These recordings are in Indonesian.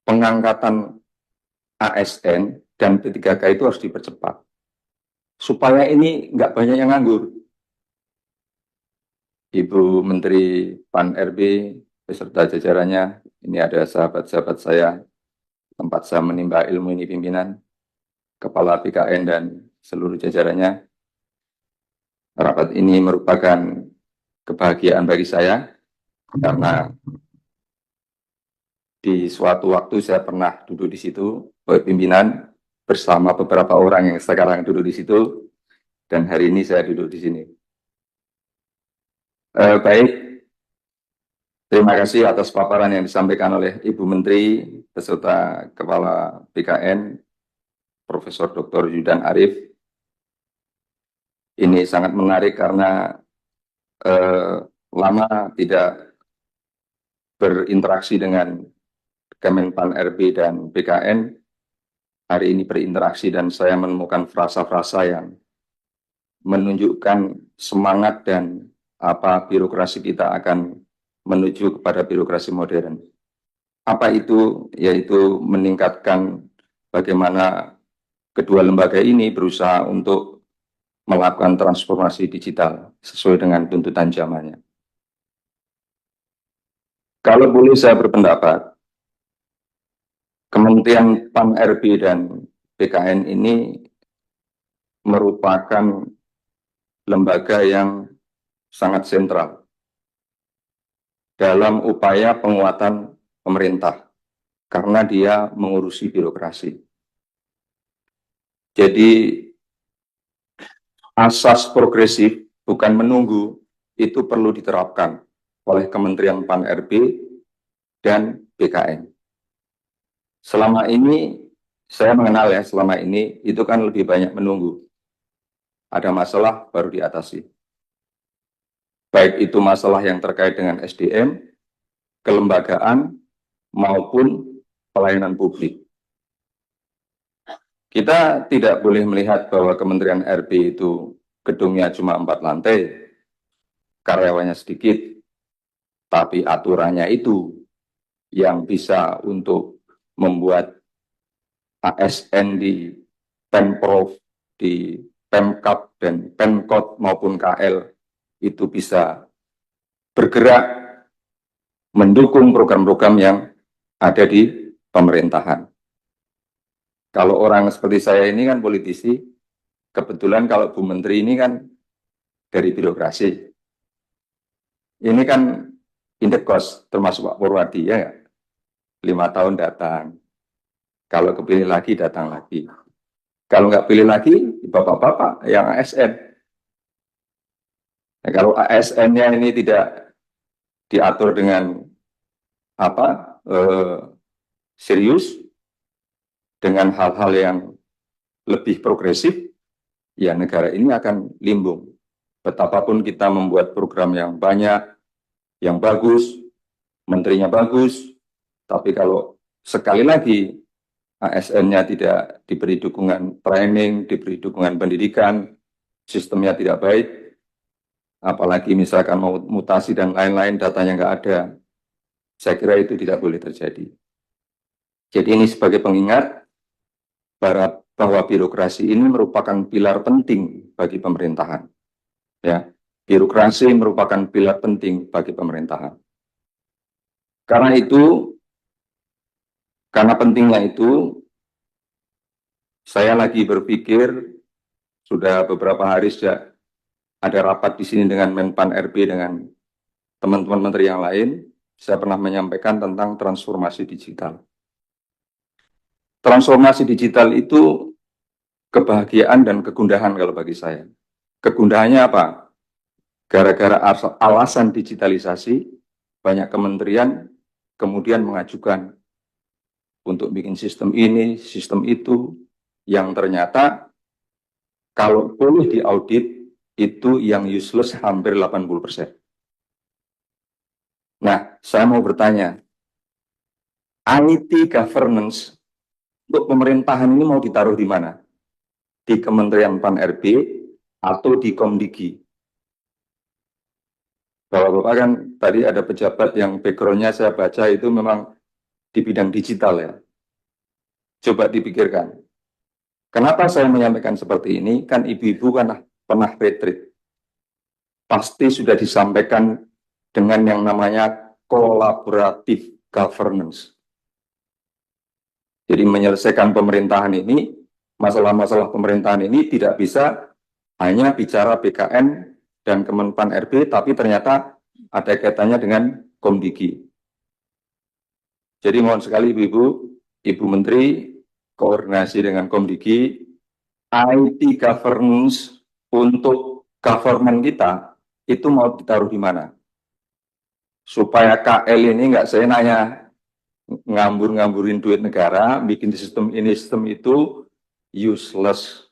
pengangkatan ASN dan P3K itu harus dipercepat. Supaya ini nggak banyak yang nganggur. Ibu Menteri Pan RB beserta jajarannya, ini ada sahabat-sahabat saya, tempat saya menimba ilmu ini pimpinan, Kepala BKN dan seluruh jajarannya. Rapat ini merupakan kebahagiaan bagi saya, karena di suatu waktu saya pernah duduk di situ, pimpinan, bersama beberapa orang yang sekarang duduk di situ, dan hari ini saya duduk di sini. Baik, terima kasih atas paparan yang disampaikan oleh Ibu Menteri beserta Kepala BKN, Profesor Dr. Yudan Arif. Ini sangat menarik karena lama tidak berinteraksi dengan Kemenpan RB dan BKN. Hari ini berinteraksi dan saya menemukan frasa-frasa yang menunjukkan semangat dan apa birokrasi kita akan menuju kepada birokrasi modern. Apa itu? Yaitu meningkatkan bagaimana kedua lembaga ini berusaha untuk melakukan transformasi digital sesuai dengan tuntutan zamannya. Kalau boleh saya berpendapat, Kementerian Pan RB dan BKN ini merupakan lembaga yang sangat sentral dalam upaya penguatan pemerintah karena dia mengurusi birokrasi. Jadi asas progresif bukan menunggu itu perlu diterapkan oleh Kementerian Pan RB dan BKN. Selama ini saya mengenal ya, selama ini itu kan lebih banyak menunggu. Ada masalah baru diatasi. Baik itu masalah yang terkait dengan SDM, kelembagaan, maupun pelayanan publik. Kita tidak boleh melihat bahwa Kementerian RB itu gedungnya cuma 4 lantai, karyawannya sedikit, tapi aturannya itu yang bisa untuk membuat ASN di Pemprov, di Pemkab, dan Pemkot maupun KL itu bisa bergerak mendukung program-program yang ada di pemerintahan. Kalau orang seperti saya ini kan politisi, kebetulan kalau Bu Menteri ini kan dari birokrasi. Ini kan indekos termasuk Pak Purwadi ya, 5 tahun datang. Kalau kepilih lagi datang lagi. Kalau nggak pilih lagi, bapak-bapak yang ASN. Nah, kalau ASN-nya ini tidak diatur dengan apa serius, dengan hal-hal yang lebih progresif, ya negara ini akan limbung. Betapapun kita membuat program yang banyak, yang bagus, menterinya bagus, tapi kalau sekali lagi ASN-nya tidak diberi dukungan training, diberi dukungan pendidikan, sistemnya tidak baik, apalagi misalkan mau mutasi dan lain-lain, datanya nggak ada, saya kira itu tidak boleh terjadi. Jadi ini sebagai pengingat bahwa birokrasi ini merupakan pilar penting bagi pemerintahan. Ya, birokrasi merupakan pilar penting bagi pemerintahan. Karena pentingnya itu, saya lagi berpikir sudah beberapa hari sejak ada rapat di sini dengan Menpan RB dengan teman-teman menteri yang lain, saya pernah menyampaikan tentang transformasi digital. Transformasi digital itu kebahagiaan dan kegundahan kalau bagi saya. Kegundahannya apa? Gara-gara alasan digitalisasi, banyak kementerian kemudian mengajukan untuk bikin sistem ini, sistem itu, yang ternyata kalau boleh diaudit, itu yang useless hampir 80%. Nah, saya mau bertanya, IT governance untuk pemerintahan ini mau ditaruh di mana? Di Kementerian Pan RB atau di Komdigi? Bapak-bapak kan tadi ada pejabat yang background-nya saya baca itu memang di bidang digital ya. Coba dipikirkan. Kenapa saya menyampaikan seperti ini? Kan ibu-ibu kan pernah retreat. Pasti sudah disampaikan dengan yang namanya collaborative governance. Jadi menyelesaikan pemerintahan ini, masalah-masalah pemerintahan ini tidak bisa hanya bicara BKN dan Kemenpan RB, tapi ternyata ada kaitannya dengan Komdigi. Jadi mohon sekali Ibu-Ibu, Ibu Menteri, koordinasi dengan Komdigi, IT governance untuk government kita, itu mau ditaruh di mana? Supaya KL ini nggak saya nanya, ngambur-ngamburin duit negara, bikin sistem ini, sistem itu, useless.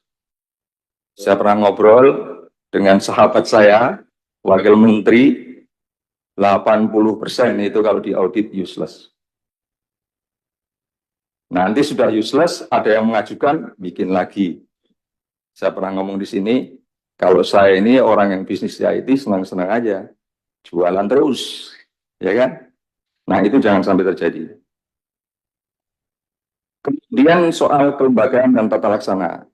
Saya pernah ngobrol dengan sahabat saya, Wakil Menteri, 80% itu kalau diaudit useless. Nanti sudah useless, ada yang mengajukan, bikin lagi. Saya pernah ngomong di sini, kalau saya ini orang yang bisnis di IT senang-senang aja, jualan terus, ya kan? Nah itu jangan sampai terjadi. Kemudian soal kelembagaan dan tata laksana.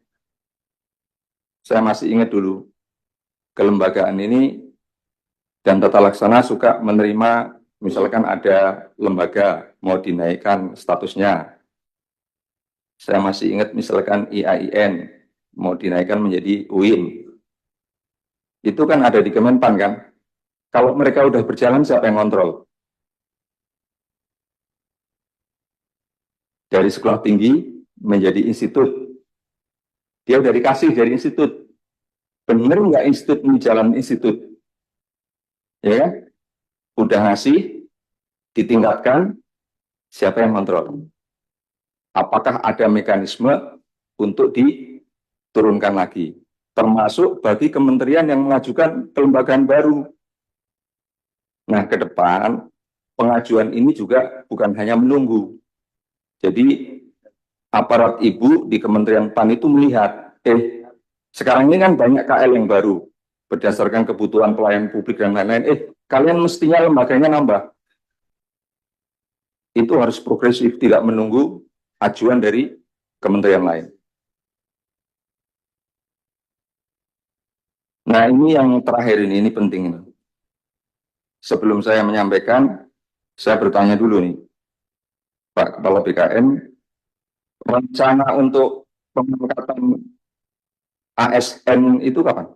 Saya masih ingat dulu, kelembagaan ini dan tata laksana suka menerima, misalkan ada lembaga mau dinaikkan statusnya. Saya masih ingat misalkan IAIN mau dinaikkan menjadi UIN. Itu kan ada di Kemenpan kan. Kalau mereka udah berjalan, siapa yang kontrol? Dari sekolah tinggi menjadi institut. Dia udah dikasih dari institut. Bener nggak institut ini jalan institut? Ya kan? Udah ngasih, ditingkatkan, siapa yang kontrol? Apakah ada mekanisme untuk diturunkan lagi? Termasuk bagi kementerian yang mengajukan kelembagaan baru. Nah, ke depan pengajuan ini juga bukan hanya menunggu. Jadi aparat ibu di Kementerian PAN itu melihat, sekarang ini kan banyak KL yang baru berdasarkan kebutuhan pelayanan publik dan lain-lain. Kalian mestinya lembaganya nambah. Itu harus progresif, tidak menunggu ajuan dari kementerian lain. Nah ini yang terakhir ini penting. Sebelum saya menyampaikan, saya bertanya dulu nih, Pak Kepala BKN, rencana untuk pengangkatan ASN itu kapan?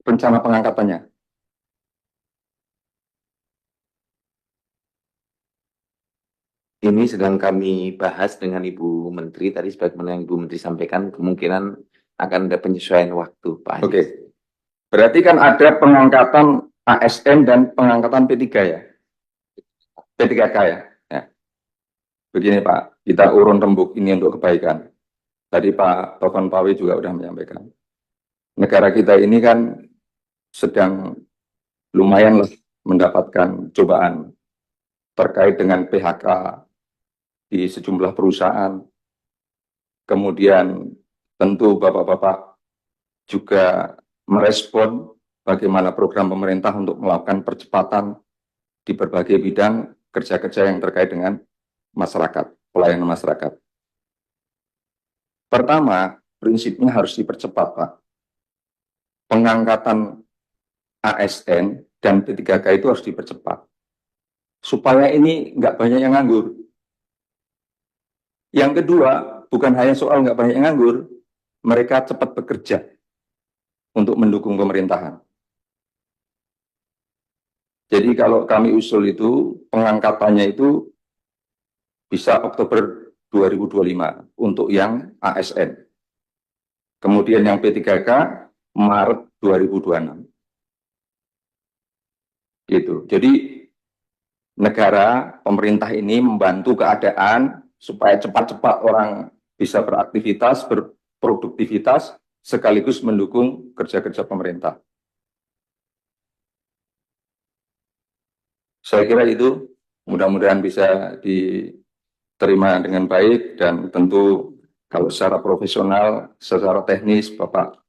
Rencana pengangkatannya? Ini sedang kami bahas dengan Ibu Menteri. Tadi sebagaimana yang Ibu Menteri sampaikan, kemungkinan akan ada penyesuaian waktu, Pak Anies. Oke. Berarti kan ada pengangkatan ASN dan pengangkatan P3 ya? P3K ya? Ya. Begini Pak, kita urun rembuk ini untuk kebaikan. Tadi Pak Tovan Pawe juga sudah menyampaikan. Negara kita ini kan sedang lumayan mendapatkan cobaan terkait dengan PHK di sejumlah perusahaan. Kemudian tentu Bapak-Bapak juga merespon bagaimana program pemerintah untuk melakukan percepatan di berbagai bidang kerja-kerja yang terkait dengan masyarakat, pelayanan masyarakat. Pertama, prinsipnya harus dipercepat, Pak. Pengangkatan ASN dan P3K itu harus dipercepat. Supaya ini nggak banyak yang nganggur. Yang kedua, bukan hanya soal nggak banyak yang nganggur, mereka cepat bekerja untuk mendukung pemerintahan. Jadi kalau kami usul itu, pengangkatannya itu bisa Oktober 2025 untuk yang ASN. Kemudian yang P3K Maret 2026. Gitu. Jadi negara, pemerintah ini membantu keadaan supaya cepat-cepat orang bisa beraktivitas, berproduktivitas, sekaligus mendukung kerja-kerja pemerintah. Saya kira itu mudah-mudahan bisa diterima dengan baik dan tentu kalau secara profesional, secara teknis, Bapak,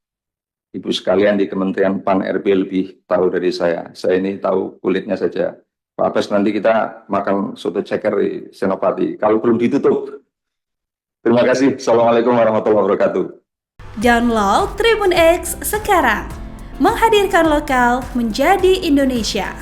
Ibu sekalian di Kementerian PAN RB lebih tahu dari saya. Saya ini tahu kulitnya saja. Pak Bes, nanti kita makan soto ceker di Senopati. Kalau belum ditutup. Terima kasih. Assalamualaikum warahmatullahi wabarakatuh. Download Tribun X sekarang. Menghadirkan lokal menjadi Indonesia.